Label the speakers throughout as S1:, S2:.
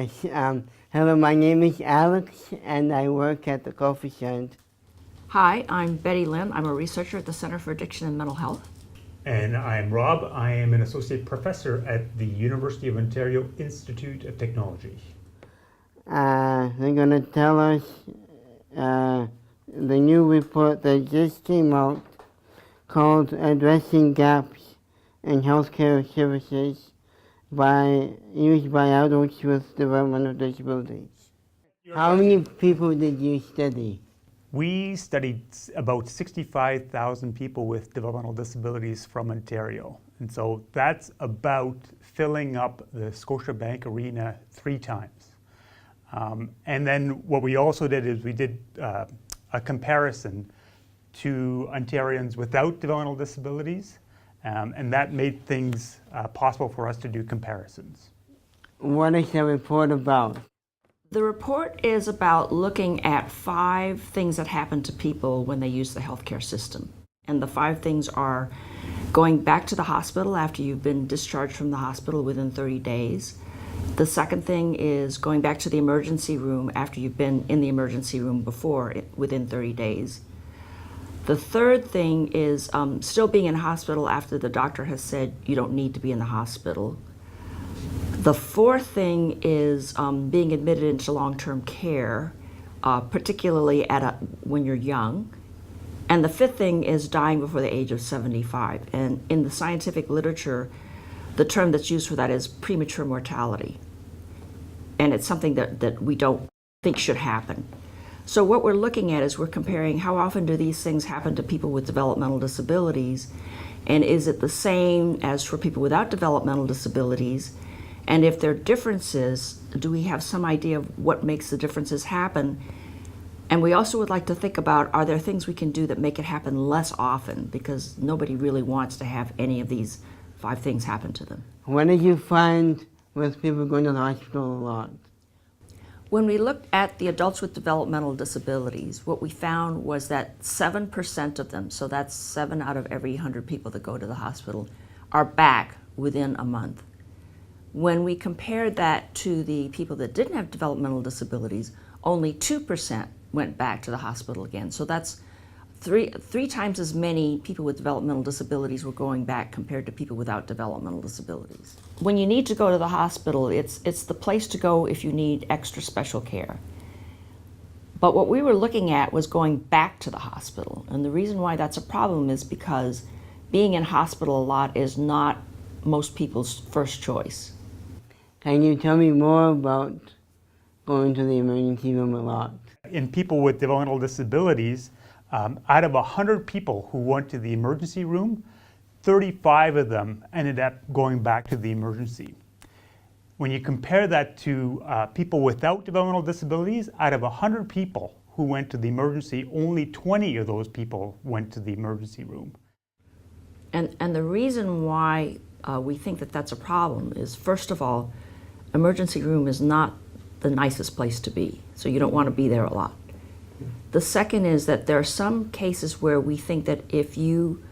S1: Yes. Hello, my name is Alex, and I work at the coefficient.
S2: Hi, I'm Betty Lim. I'm a researcher at the Center for Addiction and Mental Health.
S3: And I'm Rob. I am an associate professor at the University of Ontario Institute of Technology.
S1: They're going to tell us the new report that just came out called Addressing Gaps in Healthcare Services used by adults with developmental disabilities. How many people did you study?
S3: We studied about 65,000 people with developmental disabilities from Ontario. And so that's about filling up the Scotiabank Arena 3 times. And then what we also did is we did a comparison to Ontarians without developmental disabilities, and that made things possible for us to do comparisons.
S1: What is the report about?
S2: The report is about looking at 5 things that happen to people when they use the healthcare system. And the 5 things are going back to the hospital after you've been discharged from the hospital within 30 days. The second thing is going back to the emergency room after you've been in the emergency room before within 30 days. The third thing is still being in hospital after the doctor has said you don't need to be in the hospital. The fourth thing is being admitted into long-term care, particularly when you're young. And the fifth thing is dying before the age of 75. And in the scientific literature, the term that's used for that is premature mortality. And it's something that we don't think should happen. So what we're looking at is we're comparing how often do these things happen to people with developmental disabilities, and is it the same as for people without developmental disabilities? And if there are differences, do we have some idea of what makes the differences happen? And we also would like to think about, are there things we can do that make it happen less often? Because nobody really wants to have any of these 5 things happen to them.
S1: What did you find with people going to the hospital a lot?
S2: When we looked at the adults with developmental disabilities, what we found was that 7% of them, so that's 7 out of every 100 people that go to the hospital, are back within a month. When we compared that to the people that didn't have developmental disabilities, only 2% went back to the hospital again. So that's three times as many people with developmental disabilities were going back compared to people without developmental disabilities. When you need to go to the hospital, it's the place to go if you need extra special care. But what we were looking at was going back to the hospital. And the reason why that's a problem is because being in hospital a lot is not most people's first choice.
S1: Can you tell me more about going to the emergency room a lot?
S3: In people with developmental disabilities, out of 100 people who went to the emergency room, 35 of them ended up going back to the emergency. When you compare that to people without developmental disabilities, out of 100 people who went to the emergency, only 20 of those people went to the emergency room.
S2: And the reason why we think that that's a problem is, first of all, emergency room is not the nicest place to be, so you don't want to be there a lot. The second is that there are some cases where we think that if you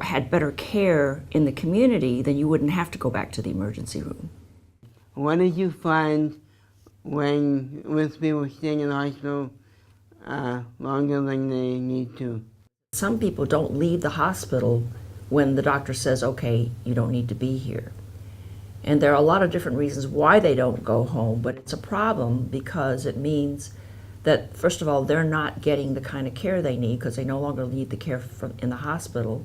S2: had better care in the community, then you wouldn't have to go back to the emergency room.
S1: What did you find with people staying in the hospital longer than they need to?
S2: Some people don't leave the hospital when the doctor says, okay, you don't need to be here. And there are a lot of different reasons why they don't go home, but it's a problem because it means that, first of all, they're not getting the kind of care they need because they no longer need the care in the hospital.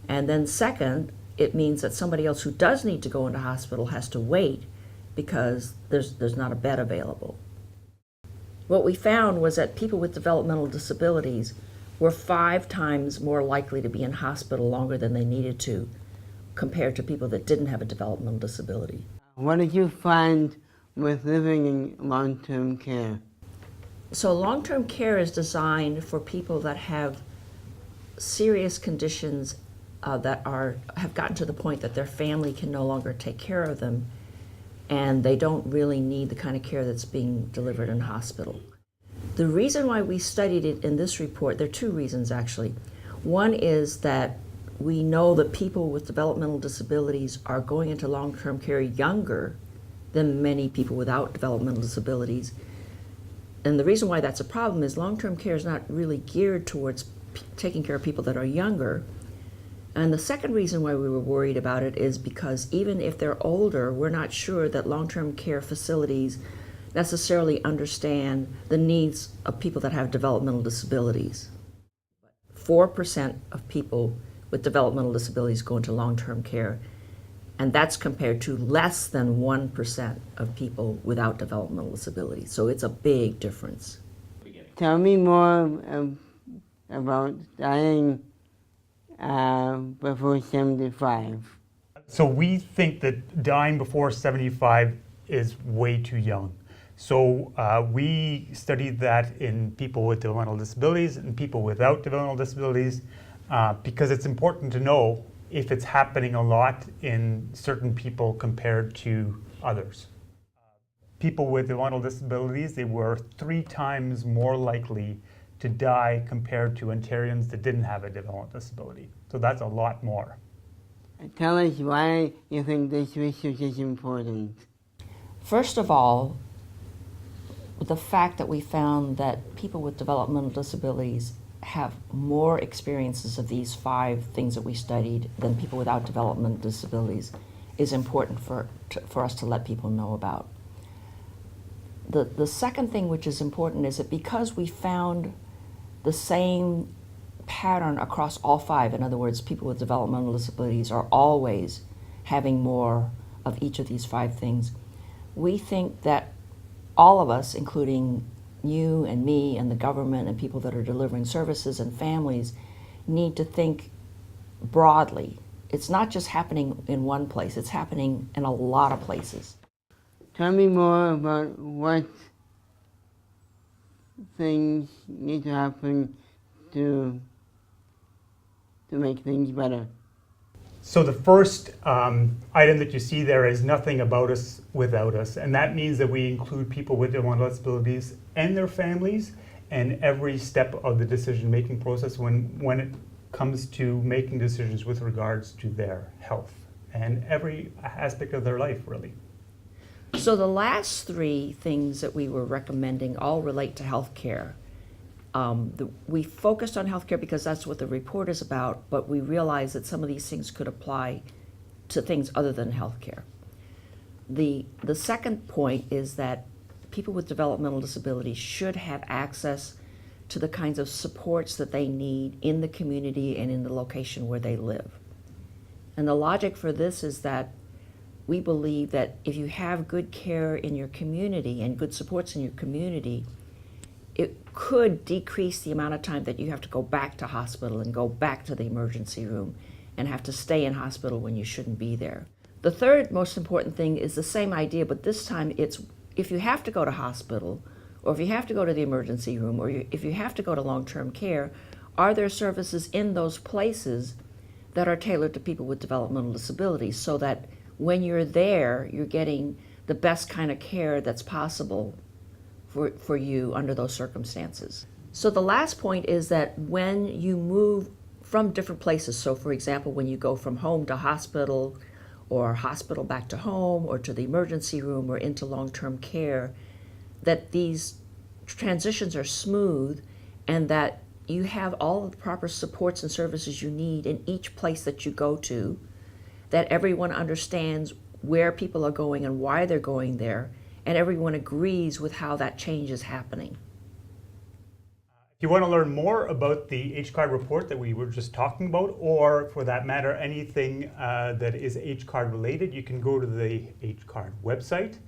S2: And then second, it means that somebody else who does need to go into hospital has to wait because there's not a bed available. What we found was that people with developmental disabilities were 5 times more likely to be in hospital longer than they needed to compared to people that didn't have a developmental disability.
S1: What did you find with living in long-term care?
S2: So long-term care is designed for people that have serious conditions that have gotten to the point that their family can no longer take care of them, and they don't really need the kind of care that's being delivered in hospital. The reason why we studied it in this report, there are 2 reasons actually. One is that we know that people with developmental disabilities are going into long-term care younger than many people without developmental disabilities. And the reason why that's a problem is long-term care is not really geared towards taking care of people that are younger. And the second reason why we were worried about it is because even if they're older, we're not sure that long-term care facilities necessarily understand the needs of people that have developmental disabilities. 4% of people with developmental disabilities go into long-term care, and that's compared to less than 1% of people without developmental disabilities. So it's a big difference.
S1: Tell me more about dying before 75.
S3: So we think that dying before 75 is way too young. So we studied that in people with developmental disabilities and people without developmental disabilities because it's important to know if it's happening a lot in certain people compared to others. People with developmental disabilities, they were 3 times more likely to die compared to Ontarians that didn't have a developmental disability. So that's a lot more.
S1: Tell us why you think this research is important.
S2: First of all, the fact that we found that people with developmental disabilities have more experiences of these 5 things that we studied than people without developmental disabilities is important for us to let people know about. The second thing which is important is that because we found the same pattern across all 5, in other words, people with developmental disabilities are always having more of each of these 5 things, we think that all of us, including you and me and the government and people that are delivering services and families, need to think broadly. It's not just happening in one place, it's happening in a lot of places.
S1: Tell me more about what things need to happen to make things better.
S3: So the first item that you see there is nothing about us without us, and that means that we include people with developmental disabilities and their families in every step of the decision-making process when it comes to making decisions with regards to their health and every aspect of their life, really.
S2: So the last 3 things that we were recommending all relate to healthcare. We focused on healthcare because that's what the report is about, but we realized that some of these things could apply to things other than healthcare. The second point is that people with developmental disabilities should have access to the kinds of supports that they need in the community and in the location where they live. And the logic for this is that we believe that if you have good care in your community and good supports in your community, it could decrease the amount of time that you have to go back to hospital and go back to the emergency room and have to stay in hospital when you shouldn't be there. The third most important thing is the same idea, but this time it's if you have to go to hospital, or if you have to go to the emergency room, or if you have to go to long-term care, are there services in those places that are tailored to people with developmental disabilities so that when you're there, you're getting the best kind of care that's possible for you under those circumstances. So the last point is that when you move from different places, so for example, when you go from home to hospital, or hospital back to home, or to the emergency room, or into long-term care, that these transitions are smooth and that you have all of the proper supports and services you need in each place that you go to, that everyone understands where people are going and why they're going there, and everyone agrees with how that change is happening.
S3: If you want to learn more about the HCARDD report that we were just talking about, or for that matter, anything that is HCARDD related, you can go to the HCARDD website,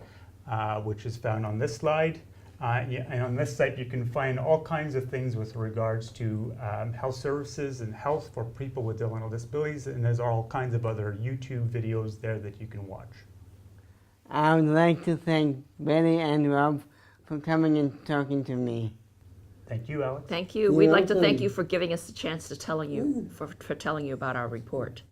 S3: which is found on this slide. And on this site, you can find all kinds of things with regards to health services and health for people with developmental disabilities, and there's all kinds of other YouTube videos there that you can watch.
S1: I would like to thank Betty and Rob for coming and talking to me.
S3: Thank you, Alex.
S2: Thank you. We'd like to thank you for giving us the chance to telling you about our report.